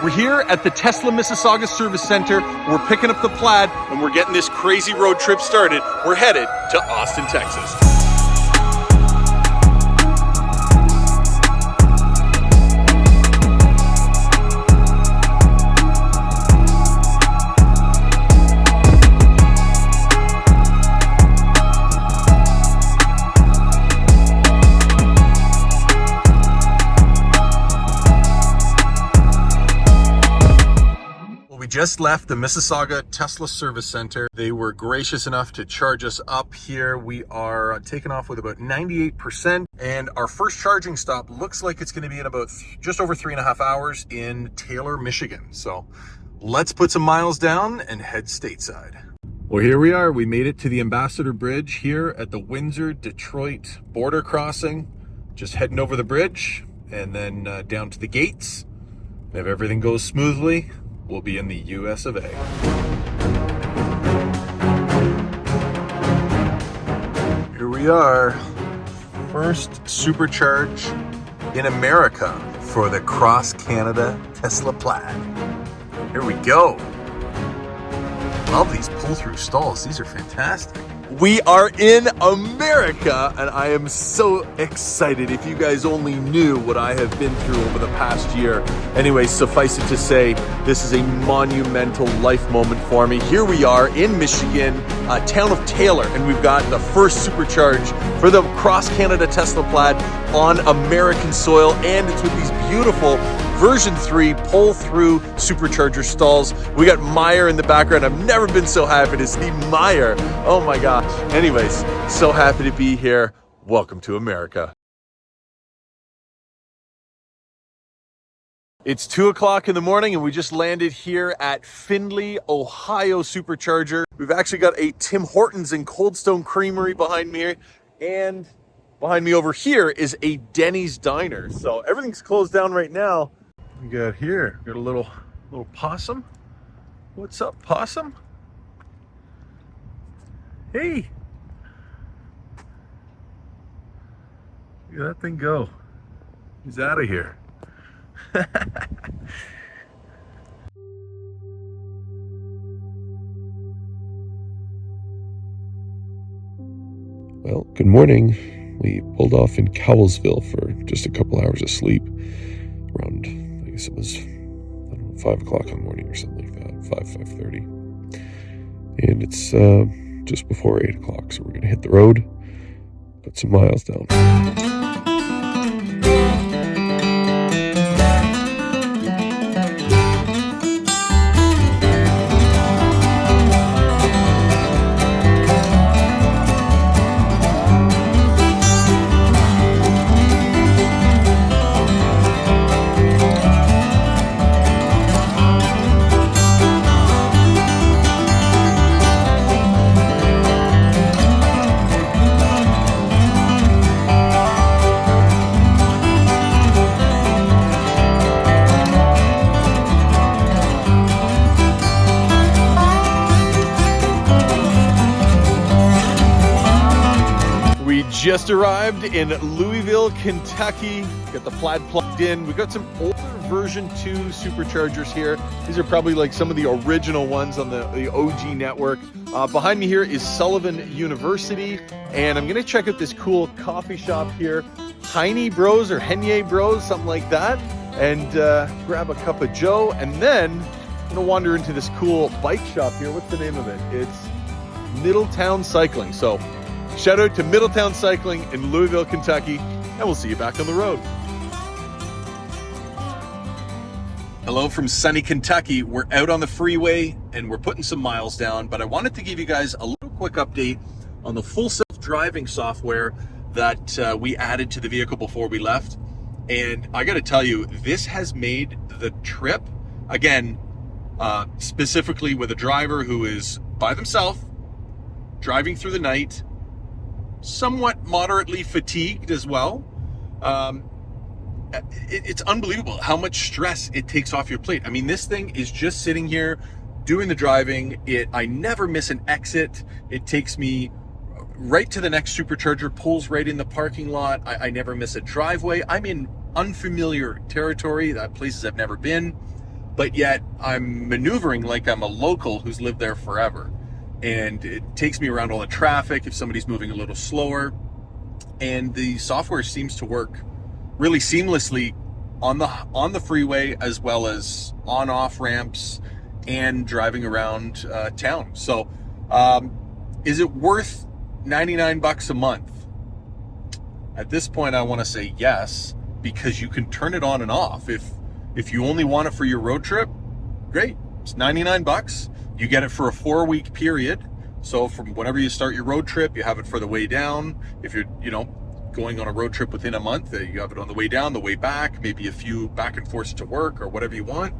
We're here at the Tesla Mississauga Service Center. We're picking up the Plaid and we're getting this crazy road trip started. We're headed to Austin, Texas. We just left the Mississauga Tesla Service Center. They were gracious enough to charge us up here. We are taking off with about 98%, and our first charging stop looks like it's going to be in about just over 3.5 hours in Taylor, Michigan. So let's put some miles down and head stateside. Well, here we are. We made it to the Ambassador Bridge here at the Windsor-Detroit border crossing. Just heading over the bridge and then down to the gates. And if everything goes smoothly, we'll be in the US of A. Here we are. First supercharge in America for the Cross Canada Tesla Plaid. Here we go. Love these pull-through stalls. These are fantastic. We are in America, and I am so excited. If you guys only knew what I have been through over the past year. Anyway, suffice it to say, this is a monumental life moment for me. Here we are in Michigan, town of Taylor, and we've got the first supercharge for the Cross Canada Tesla Plaid on American soil, and it's with these beautiful version 3 pull-through supercharger stalls. We got Meyer in the background. I've never been so happy to see Meyer. Oh my gosh. Anyways, so happy to be here. Welcome to America. It's 2 o'clock in the morning and we just landed here at Findlay, Ohio Supercharger. We've actually got a Tim Hortons and Cold Stone Creamery behind me here, and behind me over here is a Denny's Diner. So everything's closed down right now. We got here, got a little possum. What's up, possum? Hey. Look at that thing go. He's out of here. Well, good morning. We pulled off in Cowellsville for just a couple hours of sleep. Around, I guess it was, 5 o'clock in the morning or something like that, 5:30. And it's just before 8 o'clock, so we're going to hit the road, put some miles down. Just arrived in Louisville, Kentucky. Got the Plaid plugged in. We've got some older version 2 superchargers here. These are probably like some of the original ones on the OG network. Behind me here is Sullivan University, and I'm gonna check out this cool coffee shop here, Heine Bros or Henye Bros, something like that, and grab a cup of Joe, and then I'm gonna wander into this cool bike shop here. What's the name of it? It's Middletown Cycling. So shout out to Middletown Cycling in Louisville, Kentucky, and we'll see you back on the road. Hello from sunny Kentucky. We're out on the freeway and we're putting some miles down, but I wanted to give you guys a little quick update on the full self-driving software that we added to the vehicle before we left. And I gotta tell you, this has made the trip, again, specifically with a driver who is by themselves, driving through the night, somewhat moderately fatigued as well. It's unbelievable how much stress it takes off your plate. I mean, this thing is just sitting here doing the driving. I never miss an exit. It takes me right to the next supercharger, pulls right in the parking lot. I never miss a driveway. I'm in unfamiliar territory, places I've never been. but yet I'm maneuvering like I'm a local who's lived there forever. And it takes me around all the traffic if somebody's moving a little slower. And the software seems to work really seamlessly on the freeway, as well as on-off ramps and driving around town. So is it worth $99 a month? At this point, I want to say yes, because you can turn it on and off. If you only want it for your road trip, great. It's $99. You get it for a 4-week period. So from whenever you start your road trip, you have it for the way down. If you're, going on a road trip within a month, you have it on the way down, the way back, maybe a few back and forth to work or whatever you want.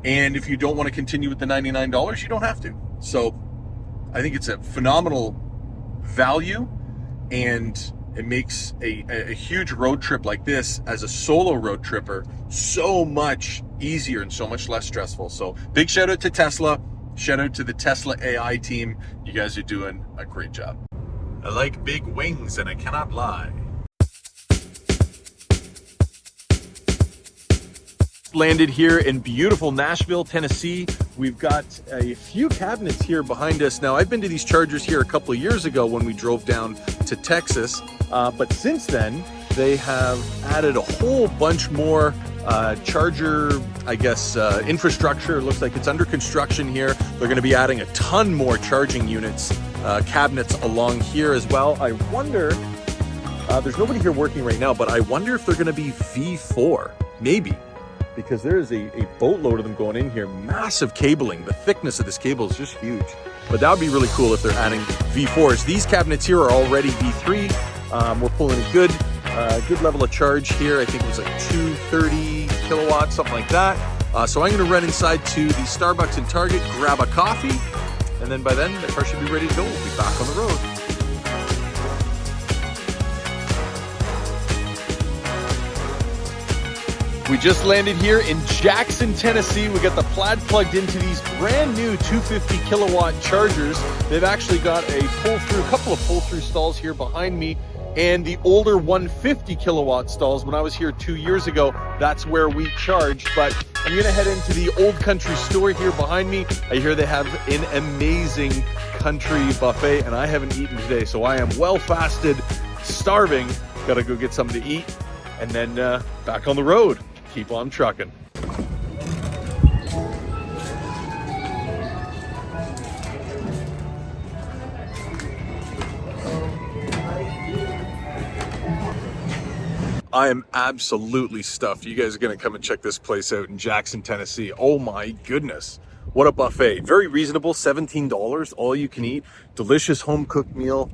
And if you don't want to continue with the $99, you don't have to. So I think it's a phenomenal value, and it makes a huge road trip like this as a solo road tripper so much easier and so much less stressful. So big shout out to Tesla. Shout out to the Tesla AI team. You guys are doing a great job. I like big wings, and I cannot lie. Landed here in beautiful Nashville, Tennessee. We've got a few cabinets here behind us. Now, I've been to these chargers here a couple of years ago when we drove down to Texas, but since then, they have added a whole bunch more charger, infrastructure. It looks like it's under construction here. They're going to be adding a ton more charging units, cabinets along here as well. I wonder, there's nobody here working right now, but I wonder if they're going to be V4, maybe. Because there is a boatload of them going in here. Massive cabling. The thickness of this cable is just huge. But that would be really cool if they're adding V4s. These cabinets here are already V3. We're pulling a good level of charge here. I think it was like 230 kilowatts, something like that. So I'm going to run inside to the Starbucks and Target, grab a coffee, and then by then the car should be ready to go. We'll be back on the road. We just landed here in Jackson, Tennessee. We got the Plaid plugged into these brand new 250 kilowatt chargers. They've actually got a couple of pull-through stalls here behind me, and the older 150 kilowatt stalls. When I was here 2 years ago, that's where we charged. But I'm gonna head into the Old Country store here behind me. I hear they have an amazing country buffet, and I haven't eaten today, so I am well fasted, starving. Gotta go get something to eat, and then back on the road. Keep on trucking. I am absolutely stuffed. You guys are gonna come and check this place out in Jackson, Tennessee. Oh my goodness. What a buffet. Very reasonable, $17, all you can eat. Delicious home cooked meal.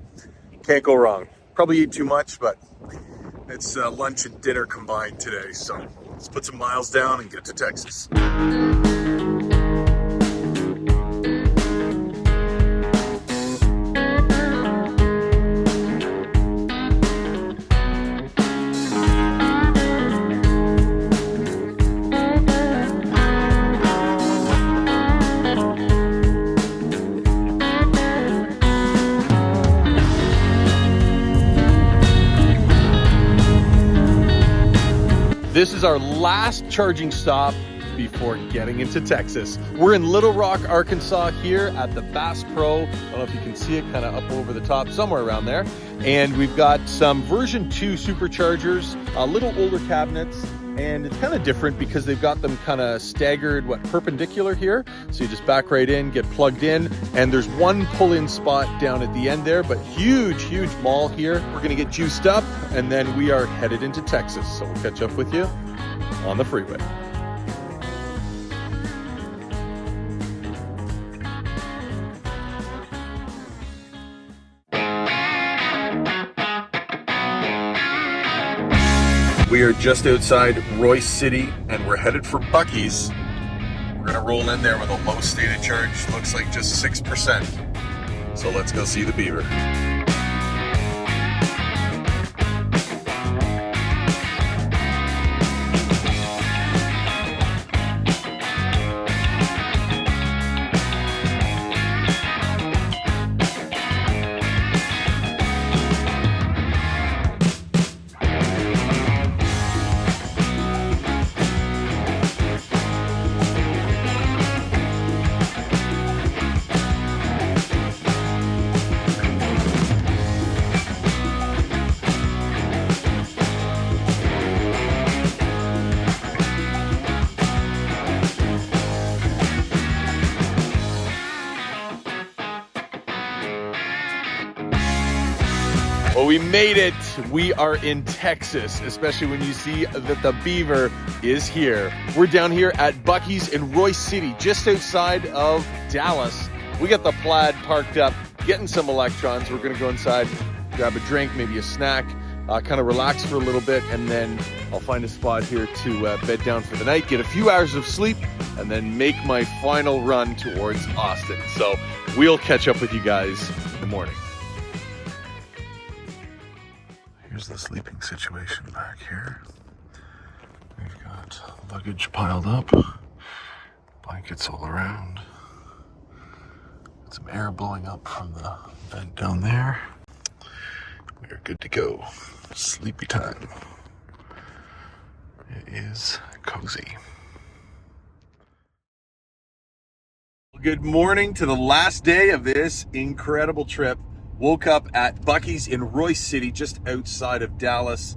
Can't go wrong. Probably eat too much, but it's lunch and dinner combined today. So let's put some miles down and get to Texas. This is our last charging stop before getting into Texas. We're in Little Rock, Arkansas here at the Bass Pro. I don't know if you can see it kind of up over the top, somewhere around there. And we've got some version 2 superchargers, a little older cabinets, and it's kind of different because they've got them kind of staggered, perpendicular here. So you just back right in, get plugged in, and there's one pull-in spot down at the end there, but huge mall here. We're gonna get juiced up, and then we are headed into Texas. So we'll catch up with you on the freeway. We are just outside Royce City, and we're headed for Buc-ee's. We're gonna roll in there with a low state of charge, looks like just 6%. So let's go see the beaver. we made it. We are in Texas, especially when you see that the beaver is here. We're down here at Buc-ee's in Royce City, just outside of Dallas. We got the Plaid parked up, getting some electrons. We're gonna go inside, grab a drink, maybe a snack, kind of relax for a little bit, and then I'll find a spot here to bed down for the night, get a few hours of sleep, and then make my final run towards Austin. So we'll catch up with you guys in the morning. Here's the sleeping situation back here. We've got luggage piled up, blankets all around, some air blowing up from the vent down there. We're good to go. Sleepy time. It is cozy. Good morning to the last day of this incredible trip. Woke up at Buc-ee's in Royce City, just outside of Dallas.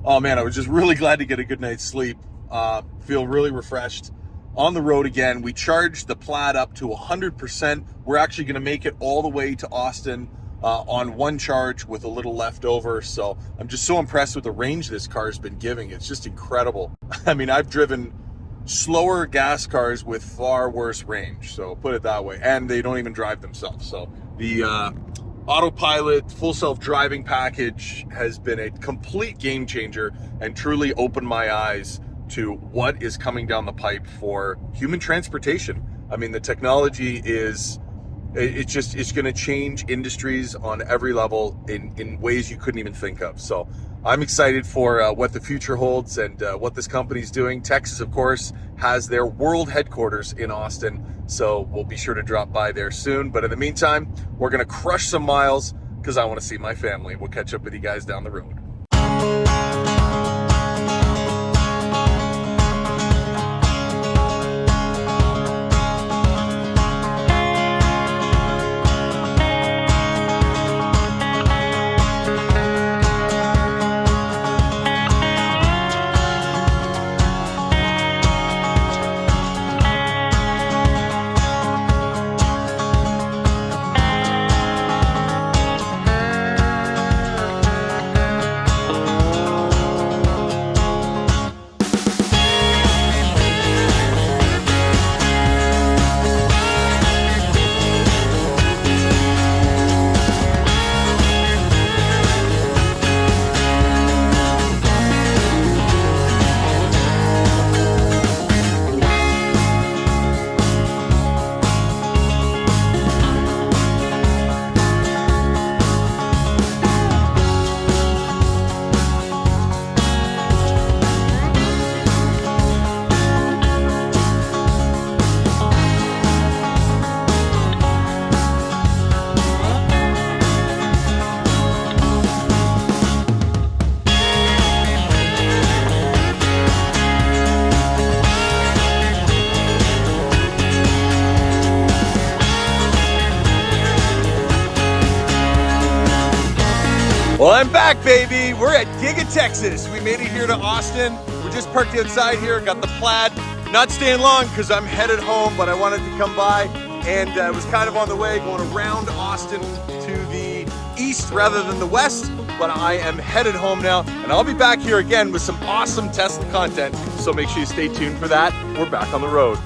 Oh man, I was just really glad to get a good night's sleep. Feel really refreshed. On the road again, we charged the Plaid up to 100%. We're actually gonna make it all the way to Austin on one charge with a little left over. So I'm just so impressed with the range this car's been giving. It's just incredible. I mean, I've driven slower gas cars with far worse range, so put it that way. And they don't even drive themselves. So the autopilot full self-driving package has been a complete game changer and truly opened my eyes to what is coming down the pipe for human transportation. I mean, the technology is, it's going to change industries on every level in ways you couldn't even think of. So I'm excited for what the future holds and what this company's doing. Texas, of course, has their world headquarters in Austin, so we'll be sure to drop by there soon. But in the meantime, we're gonna crush some miles because I want to see my family. We'll catch up with you guys down the road. Well, I'm back, baby. We're at Giga, Texas. We made it here to Austin. We're just parked outside here, got the Plaid. Not staying long because I'm headed home, but I wanted to come by and was kind of on the way going around Austin to the east rather than the west, but I am headed home now and I'll be back here again with some awesome Tesla content. So make sure you stay tuned for that. We're back on the road.